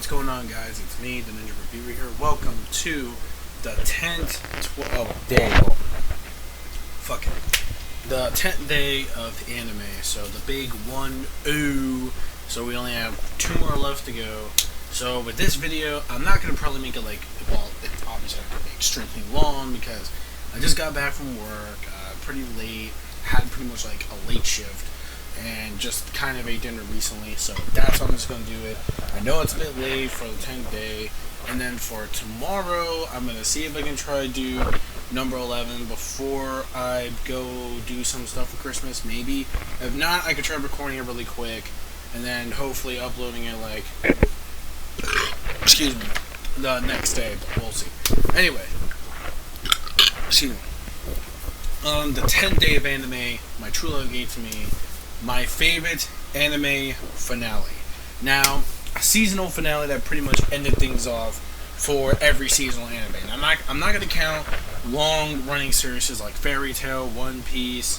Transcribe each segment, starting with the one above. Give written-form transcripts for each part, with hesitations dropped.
what's going on, guys? It's me, the Ninja Reviewer here. Welcome to the 10th day. The 10th day of the anime. So the big 1-0. So we only have 2 more left to go. So with this video, I'm not gonna probably make it like, well, it's obviously not gonna be extremely long because I just got back from work, pretty late. Had pretty much like a late shift. And just kind of ate dinner recently, so that's how I'm just going to do it. I know it's a bit late for the 10th day, and then for tomorrow, I'm going to see if I can try to do number 11 before I go do some stuff for Christmas, maybe. If not, I could try recording it really quick, and then hopefully uploading it like, excuse me, the next day, but we'll see. Anyway, excuse me. On the 10th day of anime, my true love gave to me my favorite anime finale. Now, a seasonal finale that pretty much ended things off for every seasonal anime. And I'm not gonna count long-running series like Fairy Tail, One Piece,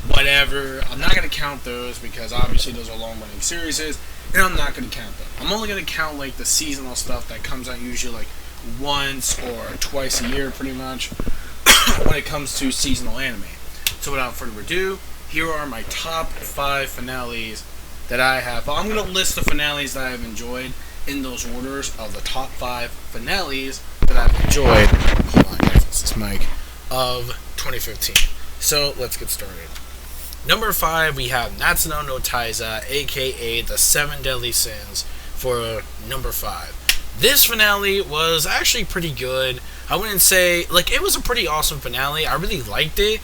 whatever. I'm not gonna count those because obviously those are long-running series, and I'm not gonna count them. I'm only gonna count like the seasonal stuff that comes out usually like once or twice a year, pretty much, when it comes to seasonal anime. So without further ado, here are my top 5 finales that I have. I'm going to list the finales that I've enjoyed in those orders of the top 5 finales that I've enjoyed. Hold on, I gotta fix this mic. Of 2015. So let's get started. Number 5, we have Natsuno no Taiza, aka the 7 Deadly Sins, for number 5. This finale was actually pretty good. I wouldn't say, like, it was a pretty awesome finale. I really liked it.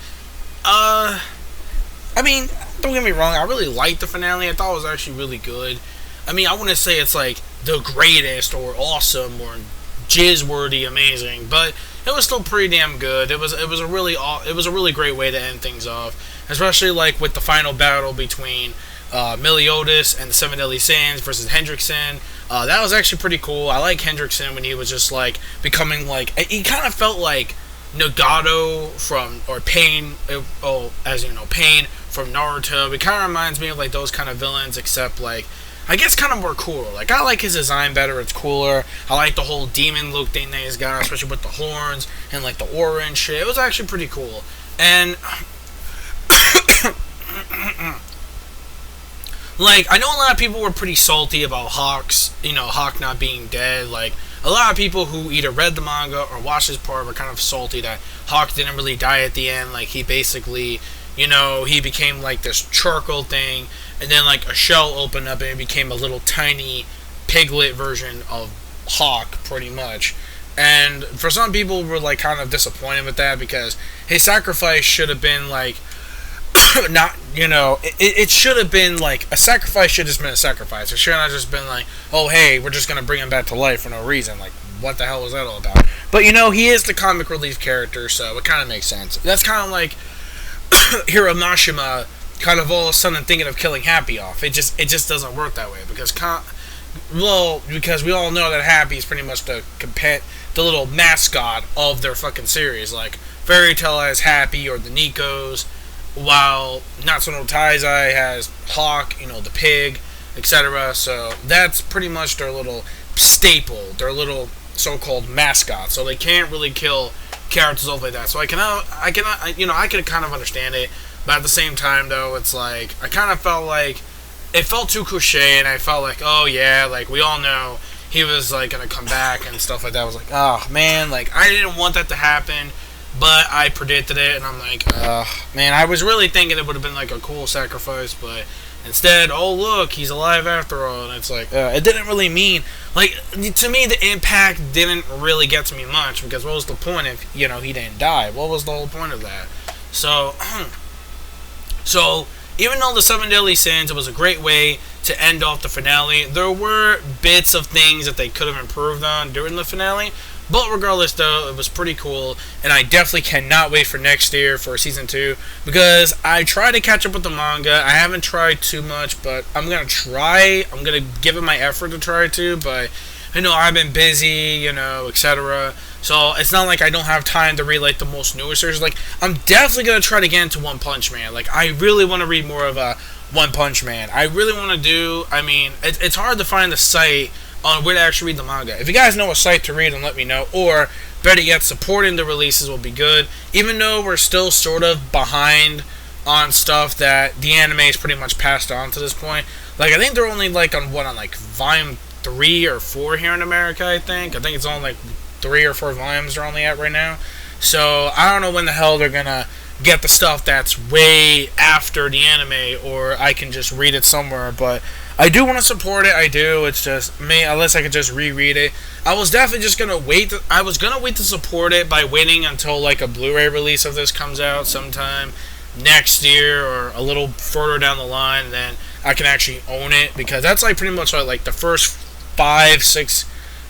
I mean, don't get me wrong, I really liked the finale. I thought it was actually really good. I mean, I wouldn't say it's like the greatest or awesome or jizz-worthy amazing, but it was still pretty damn good. It was a really great way to end things off, especially like with the final battle between Meliodas and the 7 Deadly Sins versus Hendrickson. That was actually pretty cool. I like Hendrickson when he was just like becoming like, he kind of felt like Nagato from, or Pain, as you know, Pain from Naruto. It kind of reminds me of like those kind of villains, except like, I guess kind of more cooler. Like, I like his design better, it's cooler. I like the whole demon look thing that he's got, especially with the horns and like the aura and shit. It was actually pretty cool. And like, I know a lot of people were pretty salty about Hawk not being dead. Like, a lot of people who either read the manga or watched this part were kind of salty that Hawk didn't really die at the end. Like, he basically, he became like this charcoal thing, and then like a shell opened up and it became a little tiny piglet version of Hawk, pretty much. And for some people were like kind of disappointed with that because his sacrifice should have been like, not, it should have been like, a sacrifice should have been a sacrifice. It should not just been like, oh hey, we're just gonna bring him back to life for no reason. Like, what the hell was that all about? But he is the comic relief character, so it kind of makes sense. That's kind of like Hiramashima kind of all of a sudden thinking of killing Happy off. It just doesn't work that way because we all know that Happy is pretty much the little mascot of their fucking series. Like, Fairy Tail has Happy or the Nikos, while Natsuno Taizai has Hawk, the pig, etc. So that's pretty much their little staple, their little so-called mascot. So they can't really kill characters off like that. So I can kind of understand it, but at the same time though, it's like, I kind of felt like it felt too cliche, and I felt like, oh yeah, like we all know he was like gonna come back and stuff like that. I was like, oh man, like I didn't want that to happen. But I predicted it, and I'm like, man, I was really thinking it would have been like a cool sacrifice, but instead, oh look, he's alive after all, and it's like, it didn't really mean, like, to me, the impact didn't really get to me much, because what was the point if, he didn't die? What was the whole point of that? So, even though the 7 Deadly Sins, it was a great way to end off the finale, there were bits of things that they could have improved on during the finale. But regardless, though, it was pretty cool, and I definitely cannot wait for next year for Season 2, because I try to catch up with the manga. I haven't tried too much, but I'm going to try. I'm going to give it my effort to try to, but, I've been busy, etc. So it's not like I don't have time to read, like, the most newer series. Like, I'm definitely going to try to get into One Punch Man. Like, I really want to read more of One Punch Man. I really want to do, it's hard to find the site on where to actually read the manga. If you guys know a site to read, then let me know. Or, better yet, supporting the releases will be good. Even though we're still sort of behind on stuff that the anime is pretty much passed on to this point. Like, I think they're only, like, on volume 3 or 4 here in America, I think. I think it's on, like, 3 or 4 volumes they're only at right now. So, I don't know when the hell they're gonna get the stuff that's way after the anime, or I can just read it somewhere, but I do want to support it. I do. It's just me, unless I could just reread it. I was definitely just gonna wait. I was gonna wait to support it by waiting until like a Blu-ray release of this comes out sometime next year or a little further down the line. Then I can actually own it, because that's like pretty much like the first 5-6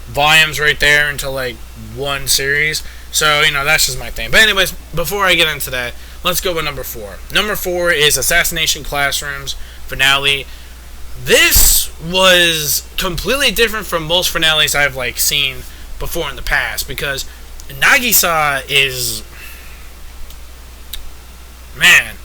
volumes right there into like one series. So, you know, that's just my thing. But anyways, before I get into that, let's go with number 4. Number 4 is Assassination Classroom's finale. This was completely different from most finales I've, like, seen before in the past, because Nagisa is... Man.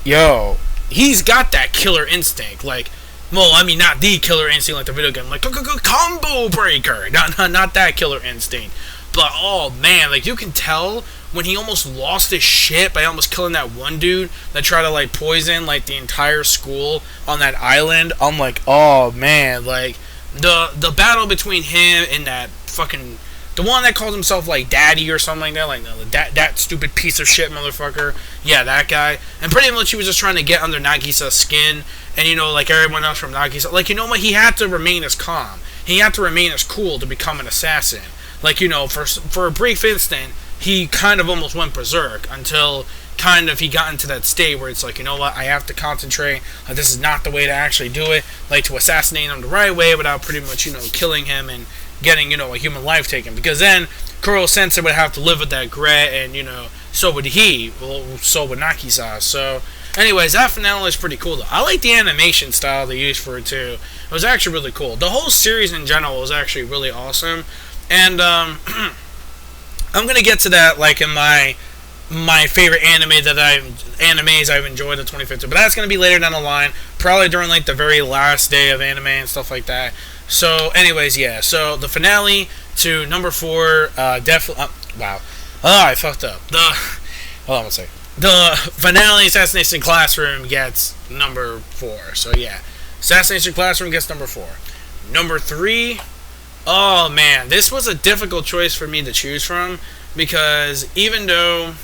Yo. He's got that killer instinct. Like, well, I mean, not the killer instinct like the video game. Like, combo breaker. Not that killer instinct. But, oh, man, like, you can tell when he almost lost his shit by almost killing that one dude that tried to, like, poison, like, the entire school on that island. I'm like, oh, man, like, the battle between him and that fucking, the one that called himself, like, Daddy or something like that, like, that stupid piece of shit motherfucker. Yeah, that guy. And pretty much he was just trying to get under Nagisa's skin, and, you know, like, everyone else from Nagisa. Like, you know what? He had to remain as calm. He had to remain as cool to become an assassin. Like, you know, for a brief instant, he kind of almost went berserk until kind of he got into that state where it's like, you know what, I have to concentrate. This is not the way to actually do it. Like, to assassinate him the right way without pretty much, you know, killing him and getting, you know, a human life taken. Because then Kuro Sensei would have to live with that regret, and, you know, so would he. Well, so would Nagisa. So, anyways, that finale is pretty cool, though. I like the animation style they used for it, too. It was actually really cool. The whole series in general was actually really awesome. And, I'm gonna get to that, like, in my favorite animes I've enjoyed in 2015, but that's gonna be later down the line, probably during, like, the very last day of anime and stuff like that. So, anyways, yeah, so the finale to number 4, definitely, wow, I fucked up, hold on one second, the finale, Assassination Classroom, gets number 4, so yeah, Assassination Classroom gets number 4. Number 3, oh, man, this was a difficult choice for me to choose from, because even though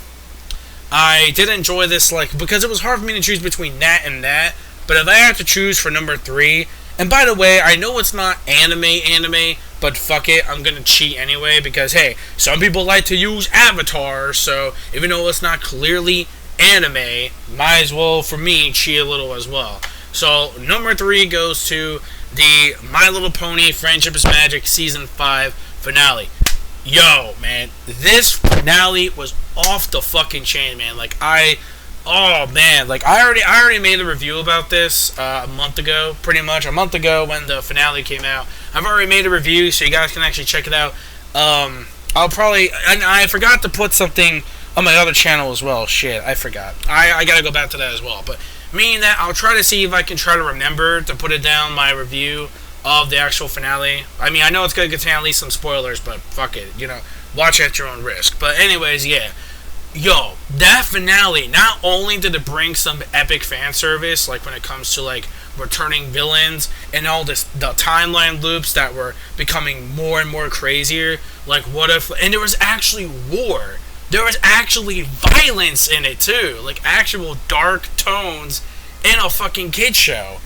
I did enjoy this, like, because it was hard for me to choose between that and that, but if I had to choose for number 3, and by the way, I know it's not anime, but fuck it, I'm gonna cheat anyway, because, hey, some people like to use avatars, so even though it's not clearly anime, might as well, for me, cheat a little as well. So, number 3 goes to the My Little Pony Friendship is Magic Season 5 finale. Yo, man, this finale was off the fucking chain, man. Like, oh, man, like, I already made a review about this a month ago, pretty much. A month ago when the finale came out. I've already made a review, so you guys can actually check it out. I'll probably, and I forgot to put something on my other channel as well. Shit, I forgot. I gotta go back to that as well, but meaning that I'll try to see if I can try to remember to put it down my review of the actual finale. I mean, I know it's going to contain at least some spoilers, but fuck it, you know, watch at your own risk. But anyways, yeah. Yo, that finale, not only did it bring some epic fan service, like when it comes to, like, returning villains and all this, the timeline loops that were becoming more and more crazier, like what if, and there was actually war. There was actually violence in it, too. Like, actual dark tones in a fucking kid show.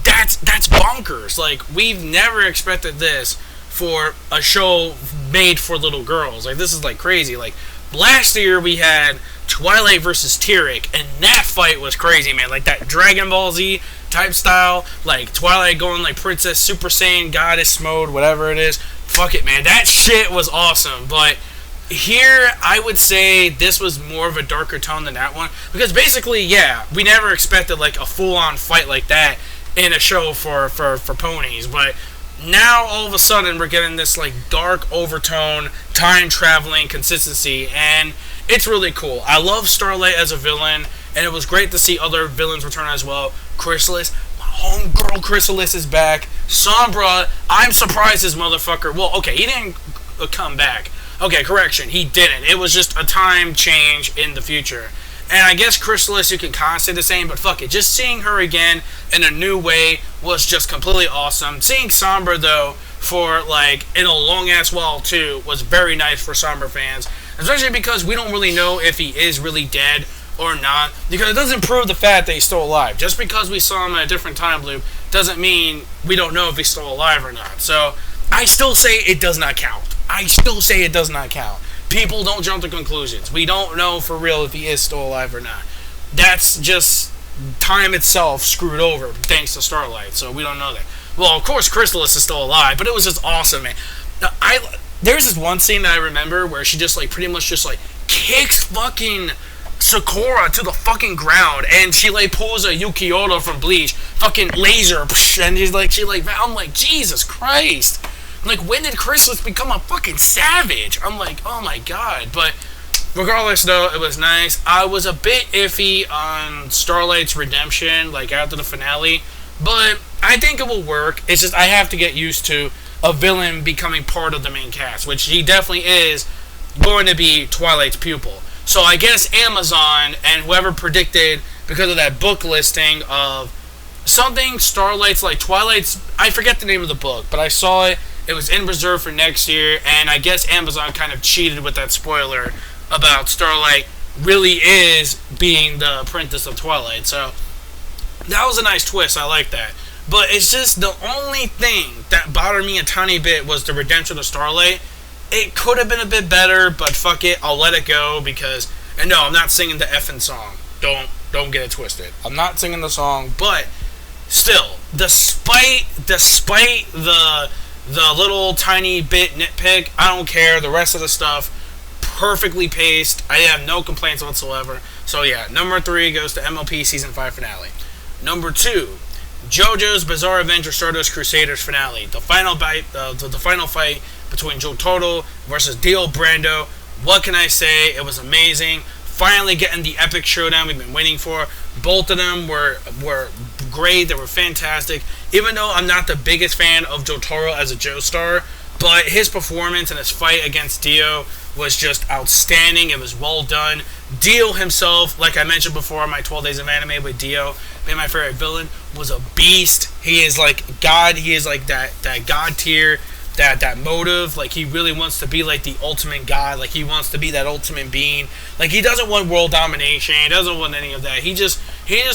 That's bonkers. Like, we've never expected this for a show made for little girls. Like, this is, like, crazy. Like, last year we had Twilight versus Tyrek, and that fight was crazy, man. Like, that Dragon Ball Z type style. Like, Twilight going, like, Princess Super Saiyan Goddess mode, whatever it is. Fuck it, man. That shit was awesome. But here, I would say this was more of a darker tone than that one. Because basically, yeah, we never expected, like, a full-on fight like that in a show for ponies. But now, all of a sudden, we're getting this, like, dark overtone, time-traveling consistency. And it's really cool. I love Starlight as a villain. And it was great to see other villains return as well. Chrysalis, my Homegirl Chrysalis is back. Sombra, I'm surprised this motherfucker. Well, okay, he didn't come back. Okay, correction, he didn't. It was just a time change in the future. And I guess Chrysalis, you can kind of say the same, but fuck it. Just seeing her again in a new way was just completely awesome. Seeing Sombra, though, for like in a long ass while too, was very nice for Sombra fans. Especially because we don't really know if he is really dead or not. Because it doesn't prove the fact that he's still alive. Just because we saw him in a different time loop doesn't mean we don't know if he's still alive or not. So I still say it does not count. I still say it does not count. People don't jump to conclusions. We don't know for real if he is still alive or not. That's just time itself screwed over thanks to Starlight. So we don't know that. Well, of course, Chrysalis is still alive, but it was just awesome, man. Now, there's this one scene that I remember where she just like pretty much just like kicks fucking Sakura to the fucking ground, and she like pulls a Yukioto from Bleach, fucking laser, and I'm like, Jesus Christ. Like, when did Chrysalis become a fucking savage? I'm like, oh my god. But regardless, though, it was nice. I was a bit iffy on Starlight's redemption, like, after the finale. But I think it will work. It's just I have to get used to a villain becoming part of the main cast, which he definitely is going to be Twilight's pupil. So I guess Amazon and whoever predicted, because of that book listing of something Starlight's like Twilight's, I forget the name of the book, but I saw it. It was in reserve for next year, and I guess Amazon kind of cheated with that spoiler about Starlight really is being the apprentice of Twilight. So that was a nice twist. I like that. But it's just the only thing that bothered me a tiny bit was the redemption of Starlight. It could have been a bit better, but fuck it, I'll let it go because. And no, I'm not singing the effing song. Don't get it twisted. I'm not singing the song, but still, despite the little tiny bit nitpick, I don't care. The rest of the stuff, perfectly paced. I have no complaints whatsoever. So yeah, number 3 goes to MLP Season 5 finale. Number 2, JoJo's Bizarre Adventure Stardust Crusaders finale. The final fight between Jotaro versus Dio Brando. What can I say? It was amazing. Finally getting the epic showdown we've been waiting for. Both of them were great. They were fantastic. Even though I'm not the biggest fan of Jotaro as a Joestar, but his performance and his fight against Dio was just outstanding. It was well done. Dio himself, like I mentioned before, my 12 Days of Anime with Dio, being my favorite villain, was a beast. He is like God. He is like that God tier, that motive. Like, he really wants to be like the ultimate God. Like, he wants to be that ultimate being. Like, he doesn't want world domination. He doesn't want any of that. He just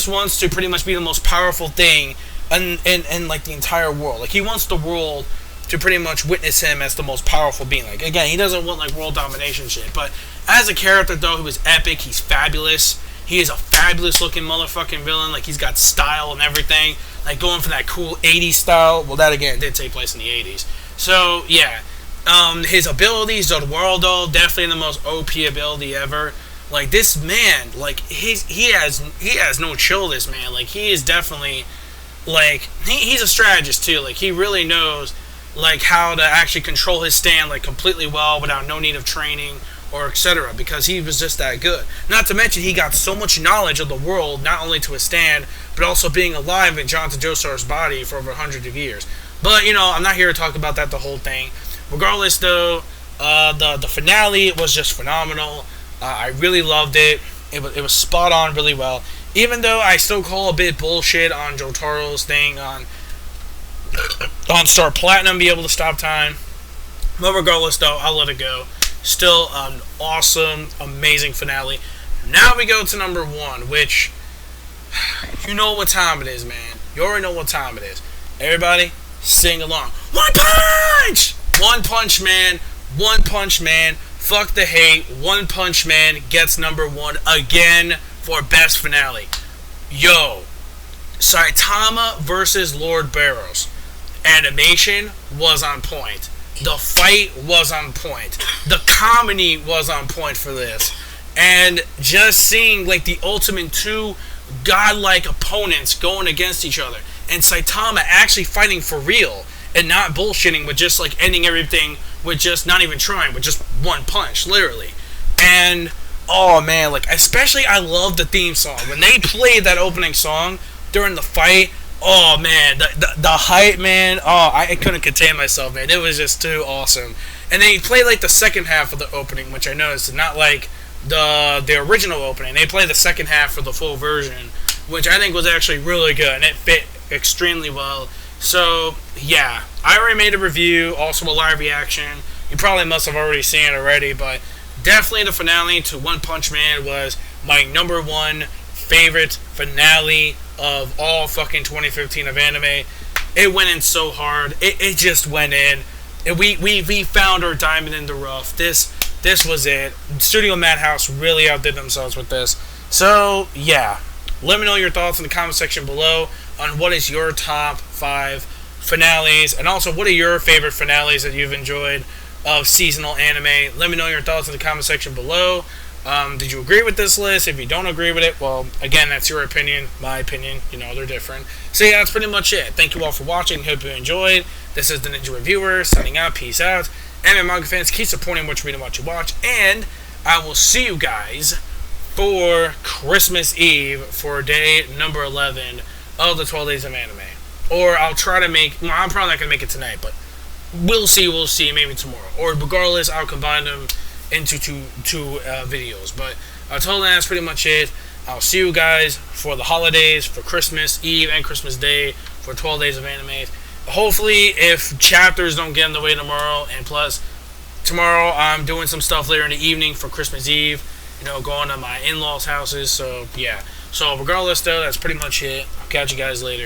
wants to pretty much be the most powerful thing in like the entire world. Like, he wants the world to pretty much witness him as the most powerful being. Like, again, he doesn't want like world domination shit. But as a character, though, he was epic. He's fabulous. He is a fabulous looking motherfucking villain. Like, he's got style and everything. Like, going for that cool 80s style. Well, that again did take place in the 80s. So yeah, his abilities, Eduardo, definitely the most OP ability ever. Like, this man, like he has no chill. This man, like, he is definitely like he's a strategist too. Like, he really knows like how to actually control his stand like completely well without no need of training or etc. Because he was just that good. Not to mention he got so much knowledge of the world, not only to his stand, but also being alive in Jonathan Joestar's body for over 100 of years. But, you know, I'm not here to talk about that the whole thing. Regardless, though, the finale was just phenomenal. I really loved it. It was spot on really well. Even though I still call a bit bullshit on Jotaro's thing on Star Platinum, be able to stop time. But regardless, though, I'll let it go. Still an awesome, amazing finale. Now we go to number 1, which, you know what time it is, man. You already know what time it is. Everybody, sing along. One Punch! One Punch Man. One Punch Man. Fuck the hate. One Punch Man gets number 1 again for best finale. Yo, Saitama versus Lord Boros. Animation was on point. The fight was on point. The comedy was on point for this. And just seeing like the ultimate 2 godlike opponents going against each other. And Saitama actually fighting for real and not bullshitting with just like ending everything with just not even trying, with just one punch, literally. And oh man, like especially I love the theme song. When they played that opening song during the fight, Oh man, the hype, man. Oh, I couldn't contain myself, man. It was just too awesome. And they played like the second half of the opening, which I noticed, not like the original opening. They played the second half for the full version, which I think was actually really good, and it fit extremely well. So yeah, I already made a review, also a live reaction. You probably must have already seen it already, but definitely the finale to One Punch Man was my number one favorite finale of all fucking 2015 of anime. It went in so hard. It just went in. We found our diamond in the rough. This was it. Studio Madhouse really outdid themselves with this. So yeah, let me know your thoughts in the comment section below on what is your top 5 finales, and also what are your favorite finales that you've enjoyed of seasonal anime. Let me know your thoughts in the comment section below. Did you agree with this list? If you don't agree with it, well, again, that's your opinion. My opinion, they're different. So yeah, that's pretty much it. Thank you all for watching. Hope you enjoyed. This is the Ninja Reviewer signing out. Peace out. Anime manga fans, keep supporting what you read and what you watch, and I will see you guys for Christmas Eve for day number 11 of the 12 Days of Anime. Or I'll try to make, well, I'm probably not going to make it tonight, but we'll see, maybe tomorrow. Or regardless, I'll combine them into two videos. But until then, that's pretty much it. I'll see you guys for the holidays, for Christmas Eve and Christmas Day, for 12 Days of Anime. Hopefully, if chapters don't get in the way tomorrow, and plus, tomorrow I'm doing some stuff later in the evening for Christmas Eve, going to my in-laws' houses, so yeah. So regardless, though, that's pretty much it. I'll catch you guys later.